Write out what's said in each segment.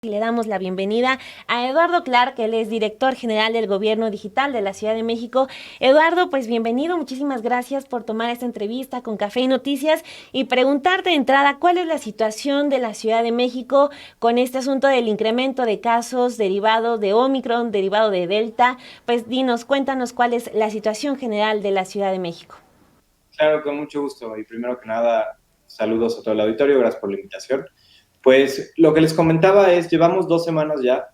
Y le damos la bienvenida a Eduardo Clark, él es director general del Gobierno Digital de la Ciudad de México. Eduardo, pues bienvenido, muchísimas gracias por tomar esta entrevista con Café y Noticias y preguntarte de entrada cuál es la situación de la Ciudad de México con este asunto del incremento de casos derivado de Omicron, derivado de Delta. Pues dinos, cuéntanos cuál es la situación general de la Ciudad de México. Claro, con mucho gusto. Y primero que nada, saludos a todo el auditorio, gracias por la invitación. Pues lo que les comentaba es, llevamos 2 semanas ya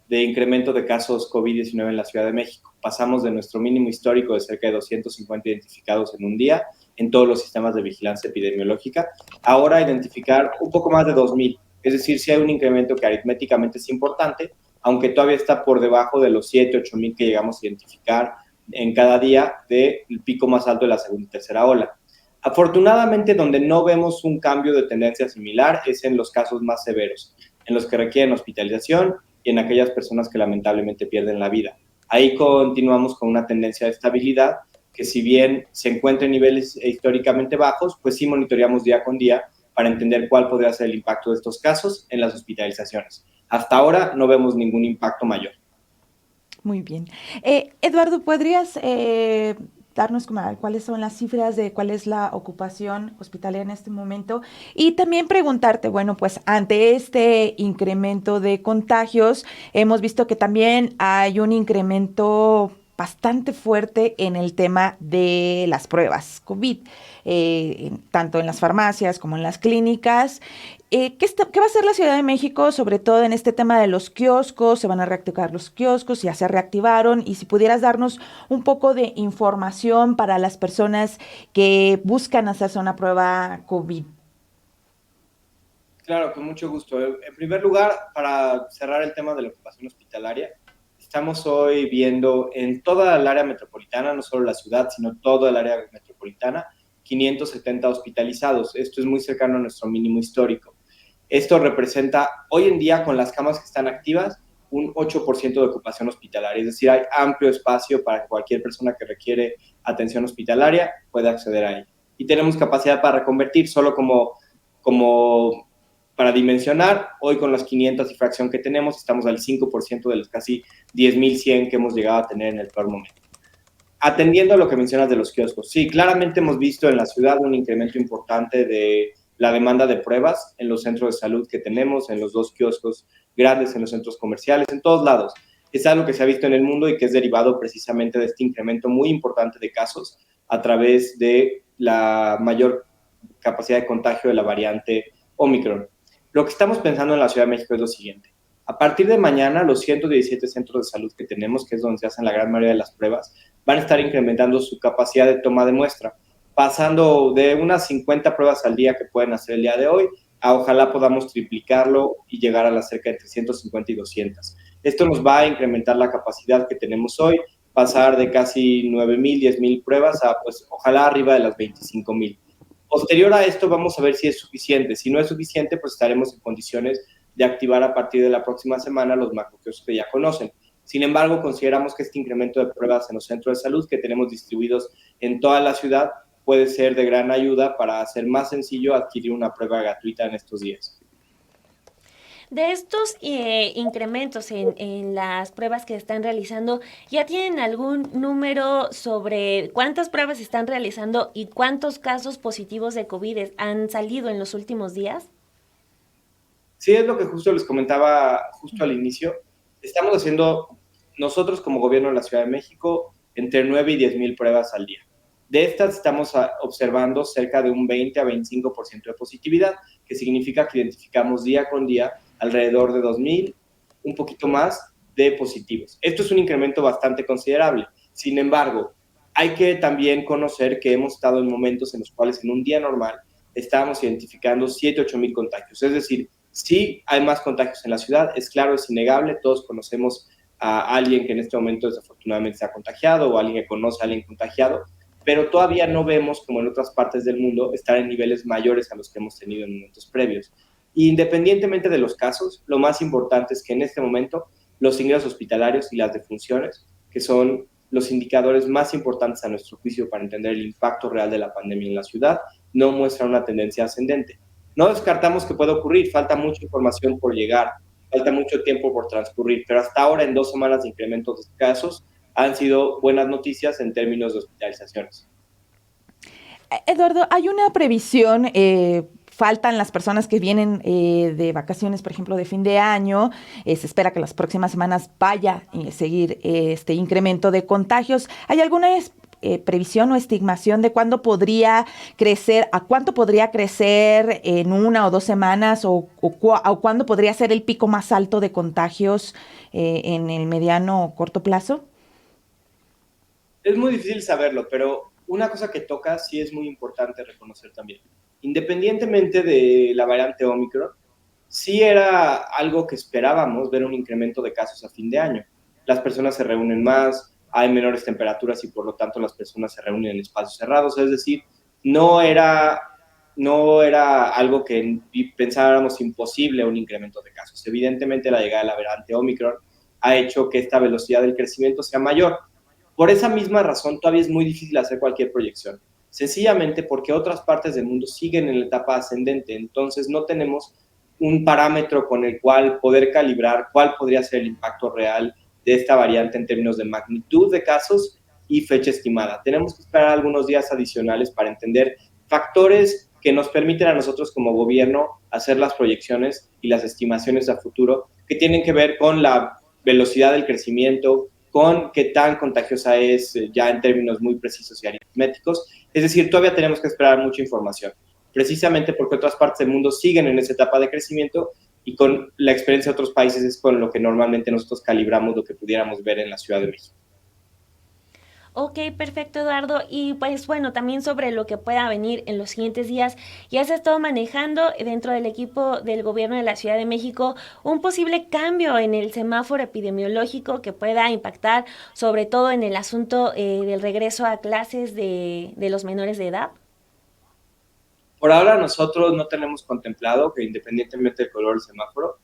de incremento de casos COVID-19 en la Ciudad de México. Pasamos de nuestro mínimo histórico de cerca de 250 identificados en un día en todos los sistemas de vigilancia epidemiológica, ahora a identificar un poco más de 2,000. Es decir, sí hay un incremento que aritméticamente es importante, aunque todavía está por debajo de los 7, 8,000 que llegamos a identificar en cada día del pico más alto de la segunda y tercera ola. Afortunadamente, donde no vemos un cambio de tendencia similar es en los casos más severos, en los que requieren hospitalización y en aquellas personas que lamentablemente pierden la vida. Ahí continuamos con una tendencia de estabilidad que, si bien se encuentra en niveles históricamente bajos, pues sí monitoreamos día con día para entender cuál podría ser el impacto de estos casos en las hospitalizaciones. Hasta ahora no vemos ningún impacto mayor. Muy bien. Eduardo, ¿podrías darnos cuáles son las cifras de cuál es la ocupación hospitalaria en este momento? Y también preguntarte, bueno, pues ante este incremento de contagios, hemos visto que también hay un incremento bastante fuerte en el tema de las pruebas COVID, tanto en las farmacias como en las clínicas. ¿Qué va a hacer la Ciudad de México, sobre todo en este tema de los kioscos? ¿Se van a reactivar los kioscos? ¿Ya se reactivaron? Y si pudieras darnos un poco de información para las personas que buscan hacerse una prueba COVID. Claro, con mucho gusto. En primer lugar, para cerrar el tema de la ocupación hospitalaria, estamos hoy viendo en toda el área metropolitana, no solo la ciudad, sino todo el área metropolitana, 570 hospitalizados. Esto es muy cercano a nuestro mínimo histórico. Esto representa hoy en día, con las camas que están activas, un 8% de ocupación hospitalaria. Es decir, hay amplio espacio para que cualquier persona que requiere atención hospitalaria pueda acceder a ella. Y tenemos capacidad para reconvertir, solo como para dimensionar, hoy con las 500 y fracción que tenemos, estamos al 5% de los casi 10,100 que hemos llegado a tener en el peor momento. Atendiendo a lo que mencionas de los kioscos, sí, claramente hemos visto en la ciudad un incremento importante de la demanda de pruebas en los centros de salud que tenemos, en los 2 kioscos grandes, en los centros comerciales, en todos lados. Es algo que se ha visto en el mundo y que es derivado precisamente de este incremento muy importante de casos a través de la mayor capacidad de contagio de la variante Omicron. Lo que estamos pensando en la Ciudad de México es lo siguiente. A partir de mañana, los 117 centros de salud que tenemos, que es donde se hacen la gran mayoría de las pruebas, van a estar incrementando su capacidad de toma de muestra, pasando de unas 50 pruebas al día que pueden hacer el día de hoy a ojalá podamos triplicarlo y llegar a las cerca de 350 y 200. Esto nos va a incrementar la capacidad que tenemos hoy, pasar de casi 9,000, 10,000 pruebas a, pues, ojalá arriba de las 25,000. Posterior a esto vamos a ver si es suficiente. Si no es suficiente, pues estaremos en condiciones de activar a partir de la próxima semana los macrokioscos que ya conocen. Sin embargo, consideramos que este incremento de pruebas en los centros de salud que tenemos distribuidos en toda la ciudad puede ser de gran ayuda para hacer más sencillo adquirir una prueba gratuita en estos días. De estos incrementos en las pruebas que están realizando, ¿ya tienen algún número sobre cuántas pruebas están realizando y cuántos casos positivos de COVID han salido en los últimos días? Sí, es lo que justo les comentaba justo al inicio. Estamos haciendo nosotros como gobierno de la Ciudad de México entre 9 y 10,000 pruebas al día. De estas estamos observando cerca de un 20 a 25% de positividad, que significa que identificamos día con día alrededor de 2,000, un poquito más de positivos. Esto es un incremento bastante considerable. Sin embargo, hay que también conocer que hemos estado en momentos en los cuales en un día normal estábamos identificando 7, 8,000 contagios. Es decir, sí hay más contagios en la ciudad, es claro, es innegable, todos conocemos a alguien que en este momento desafortunadamente se ha contagiado o alguien que conoce a alguien contagiado, pero todavía no vemos, como en otras partes del mundo, estar en niveles mayores a los que hemos tenido en momentos previos. Independientemente de los casos, lo más importante es que en este momento los ingresos hospitalarios y las defunciones, que son los indicadores más importantes a nuestro juicio para entender el impacto real de la pandemia en la ciudad, no muestran una tendencia ascendente. No descartamos que pueda ocurrir, falta mucha información por llegar, falta mucho tiempo por transcurrir, pero hasta ahora en 2 semanas de incrementos de casos han sido buenas noticias en términos de hospitalizaciones. Eduardo, hay una previsión, faltan las personas que vienen de vacaciones, por ejemplo, de fin de año. Se espera que las próximas semanas vaya a seguir este incremento de contagios. ¿Hay alguna previsión o estimación de cuándo podría crecer, a cuánto podría crecer en 1 o 2 semanas o cuándo podría ser el pico más alto de contagios en el mediano o corto plazo? Es muy difícil saberlo, pero una cosa que toca sí es muy importante reconocer también. Independientemente de la variante Omicron, sí era algo que esperábamos ver un incremento de casos a fin de año. Las personas se reúnen más, hay menores temperaturas y por lo tanto las personas se reúnen en espacios cerrados, es decir, no era, no era algo que pensáramos imposible un incremento de casos. Evidentemente la llegada de la variante Omicron ha hecho que esta velocidad del crecimiento sea mayor. Por esa misma razón todavía es muy difícil hacer cualquier proyección, sencillamente porque otras partes del mundo siguen en la etapa ascendente, entonces no tenemos un parámetro con el cual poder calibrar cuál podría ser el impacto real de esta variante en términos de magnitud de casos y fecha estimada. Tenemos que esperar algunos días adicionales para entender factores que nos permiten a nosotros como gobierno hacer las proyecciones y las estimaciones a futuro que tienen que ver con la velocidad del crecimiento, con qué tan contagiosa es ya en términos muy precisos y aritméticos. Es decir, todavía tenemos que esperar mucha información, precisamente porque otras partes del mundo siguen en esa etapa de crecimiento y con la experiencia de otros países es con lo que normalmente nosotros calibramos lo que pudiéramos ver en la Ciudad de México. Ok, perfecto, Eduardo. Y pues bueno, también sobre lo que pueda venir en los siguientes días, ya se ha estado manejando dentro del equipo del gobierno de la Ciudad de México un posible cambio en el semáforo epidemiológico que pueda impactar sobre todo en el asunto del regreso a clases de los menores de edad. Por ahora nosotros no tenemos contemplado que independientemente del color del semáforo,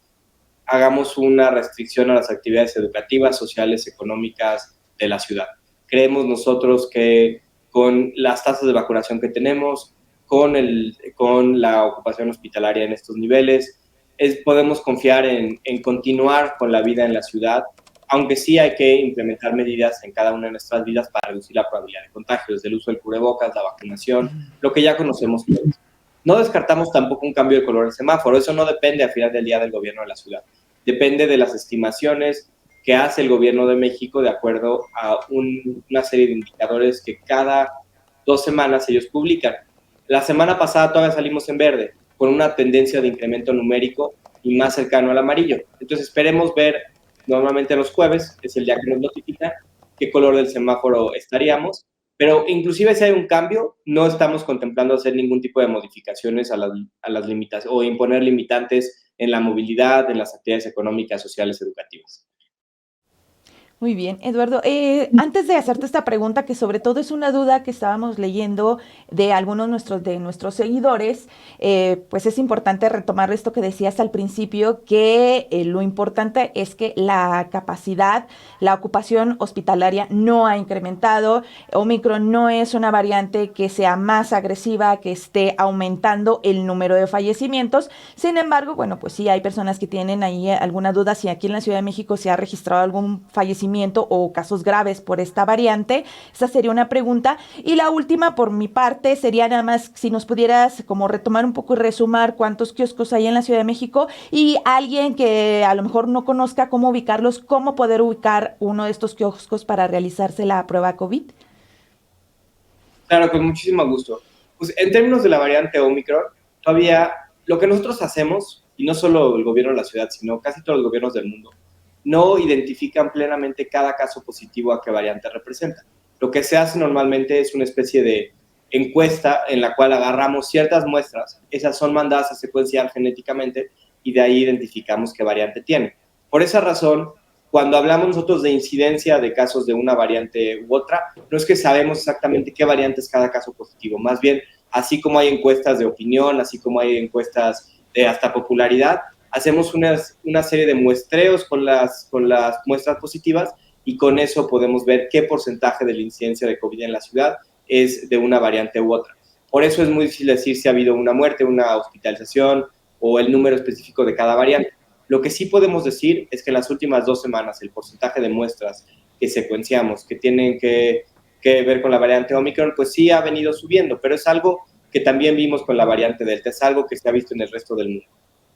hagamos una restricción a las actividades educativas, sociales, económicas de la ciudad. Creemos nosotros que con las tasas de vacunación que tenemos, con la ocupación hospitalaria en estos niveles, podemos confiar en continuar con la vida en la ciudad, aunque sí hay que implementar medidas en cada una de nuestras vidas para reducir la probabilidad de contagio, desde el uso del cubrebocas, la vacunación, lo que ya conocemos todos. No descartamos tampoco un cambio de color del semáforo, eso no depende al final del día del gobierno de la ciudad, depende de las estimaciones que hace el gobierno de México de acuerdo a una serie de indicadores que cada 2 semanas ellos publican. La semana pasada todavía salimos en verde, con una tendencia de incremento numérico y más cercano al amarillo. Entonces esperemos ver, normalmente los jueves, es el día que nos notifican, qué color del semáforo estaríamos, pero inclusive si hay un cambio, no estamos contemplando hacer ningún tipo de modificaciones a las limitaciones o imponer limitantes en la movilidad, en las actividades económicas, sociales, educativas. Muy bien, Eduardo. Antes de hacerte esta pregunta, que sobre todo es una duda que estábamos leyendo de algunos de nuestros seguidores, pues es importante retomar esto que decías al principio, que lo importante es que la capacidad, la ocupación hospitalaria no ha incrementado. Omicron no es una variante que sea más agresiva, que esté aumentando el número de fallecimientos. Sin embargo, bueno, pues sí hay personas que tienen ahí alguna duda si aquí en la Ciudad de México se ha registrado algún fallecimiento o casos graves por esta variante. Esa sería una pregunta. Y la última, por mi parte, sería nada más si nos pudieras como retomar un poco y resumar cuántos kioscos hay en la Ciudad de México y alguien que a lo mejor no conozca cómo ubicarlos, cómo poder ubicar uno de estos kioscos para realizarse la prueba COVID. Claro, con muchísimo gusto. Pues en términos de la variante Omicron, todavía lo que nosotros hacemos, y no solo el gobierno de la ciudad, sino casi todos los gobiernos del mundo, no identifican plenamente cada caso positivo a qué variante representa. Lo que se hace normalmente es una especie de encuesta en la cual agarramos ciertas muestras, esas son mandadas a secuenciar genéticamente y de ahí identificamos qué variante tiene. Por esa razón, cuando hablamos nosotros de incidencia de casos de una variante u otra, no es que sabemos exactamente qué variante es cada caso positivo, más bien, así como hay encuestas de opinión, así como hay encuestas de hasta popularidad, hacemos una serie de muestreos con las muestras positivas y con eso podemos ver qué porcentaje de la incidencia de COVID en la ciudad es de una variante u otra. Por eso es muy difícil decir si ha habido una muerte, una hospitalización o el número específico de cada variante. Lo que sí podemos decir es que en las últimas 2 semanas el porcentaje de muestras que secuenciamos que tienen que ver con la variante Omicron, pues sí ha venido subiendo, pero es algo que también vimos con la variante Delta, es algo que se ha visto en el resto del mundo.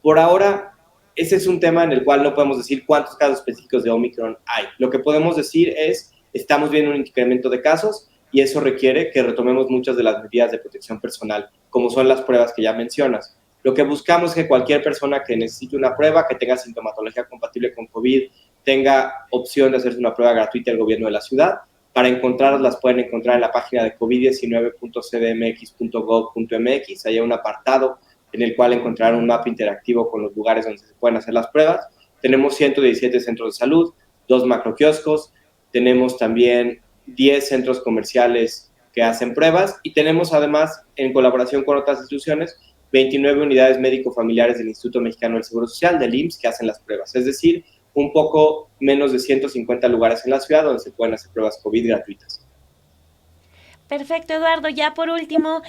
Por ahora, ese es un tema en el cual no podemos decir cuántos casos específicos de Omicron hay. Lo que podemos decir es, estamos viendo un incremento de casos y eso requiere que retomemos muchas de las medidas de protección personal, como son las pruebas que ya mencionas. Lo que buscamos es que cualquier persona que necesite una prueba, que tenga sintomatología compatible con COVID, tenga opción de hacerse una prueba gratuita del gobierno de la ciudad. Para encontrarlas, las pueden encontrar en la página de covid19.cdmx.gov.mx. Hay un apartado en el cual encontrarán un mapa interactivo con los lugares donde se pueden hacer las pruebas. Tenemos 117 centros de salud, 2 macroquioscos, tenemos también 10 centros comerciales que hacen pruebas y tenemos además, en colaboración con otras instituciones, 29 unidades médico-familiares del Instituto Mexicano del Seguro Social, del IMSS, que hacen las pruebas. Es decir, un poco menos de 150 lugares en la ciudad donde se pueden hacer pruebas COVID gratuitas. Perfecto, Eduardo. Ya por último,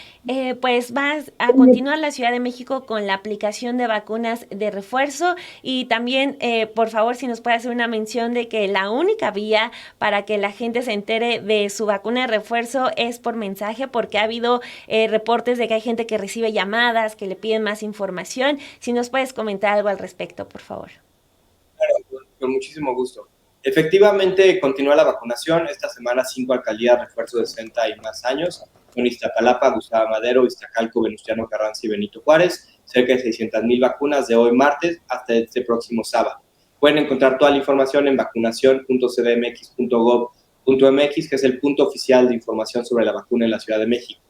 pues vas a continuar la Ciudad de México con la aplicación de vacunas de refuerzo y también, por favor, si nos puede hacer una mención de que la única vía para que la gente se entere de su vacuna de refuerzo es por mensaje, porque ha habido reportes de que hay gente que recibe llamadas, que le piden más información. Si nos puedes comentar algo al respecto, por favor. Claro, con muchísimo gusto. Efectivamente, continúa la vacunación. Esta semana 5 alcaldías refuerzo de 60 y más años. Son Iztapalapa, Gustavo Madero, Iztacalco, Venustiano Carranza y Benito Juárez. Cerca de 600,000 vacunas de hoy martes hasta este próximo sábado. Pueden encontrar toda la información en vacunación.cdmx.gov.mx, que es el punto oficial de información sobre la vacuna en la Ciudad de México.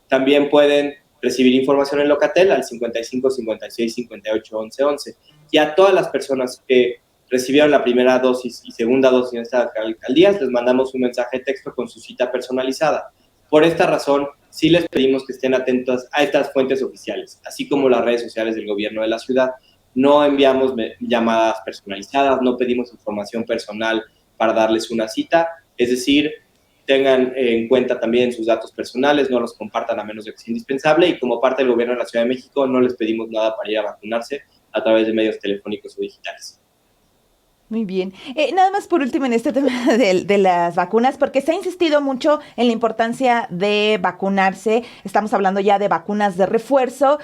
También pueden recibir información en Locatel al 55 56 58 11 11. Y a todas las personas que recibieron la primera dosis y segunda dosis en estas alcaldías, les mandamos un mensaje de texto con su cita personalizada. Por esta razón, sí les pedimos que estén atentos a estas fuentes oficiales, así como las redes sociales del gobierno de la ciudad. No enviamos llamadas personalizadas, no pedimos información personal para darles una cita, es decir, tengan en cuenta también sus datos personales, no los compartan a menos de que sea indispensable y como parte del gobierno de la Ciudad de México no les pedimos nada para ir a vacunarse a través de medios telefónicos o digitales. Muy bien. Nada más por último en este tema de las vacunas, porque se ha insistido mucho en la importancia de vacunarse. Estamos hablando ya de vacunas de refuerzo,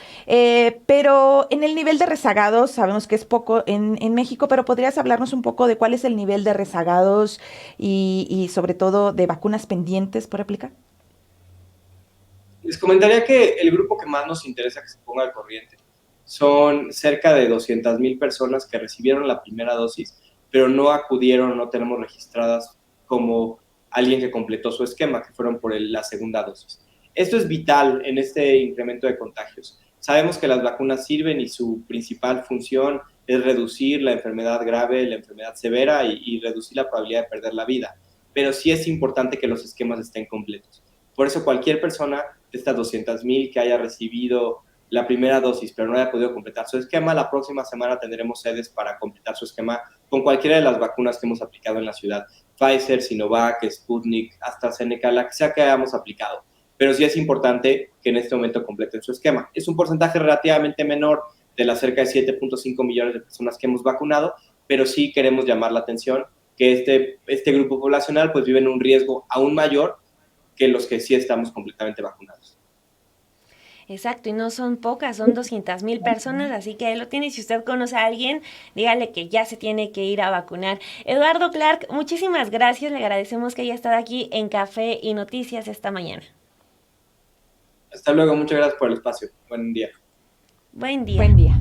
pero en el nivel de rezagados, sabemos que es poco en México, pero ¿podrías hablarnos un poco de cuál es el nivel de rezagados y sobre todo de vacunas pendientes por aplicar? Les comentaría que el grupo que más nos interesa que se ponga al corriente son cerca de 200,000 personas que recibieron la primera dosis, pero no acudieron, no tenemos registradas como alguien que completó su esquema, que fueron por la segunda dosis. Esto es vital en este incremento de contagios. Sabemos que las vacunas sirven y su principal función es reducir la enfermedad grave, la enfermedad severa y reducir la probabilidad de perder la vida, pero sí es importante que los esquemas estén completos. Por eso cualquier persona de estas 200,000 que haya recibido la primera dosis, pero no haya podido completar su esquema, la próxima semana tendremos sedes para completar su esquema con cualquiera de las vacunas que hemos aplicado en la ciudad. Pfizer, Sinovac, Sputnik, AstraZeneca, la que sea que hayamos aplicado. Pero sí es importante que en este momento completen su esquema. Es un porcentaje relativamente menor de las cerca de 7.5 millones de personas que hemos vacunado, pero sí queremos llamar la atención que este grupo poblacional pues vive en un riesgo aún mayor que los que sí estamos completamente vacunados. Exacto, y no son pocas, son 200,000 personas, así que ahí lo tiene. Si usted conoce a alguien, dígale que ya se tiene que ir a vacunar. Eduardo Clark, muchísimas gracias, le agradecemos que haya estado aquí en Café y Noticias esta mañana. Hasta luego, muchas gracias por el espacio. Buen día. Buen día. Buen día.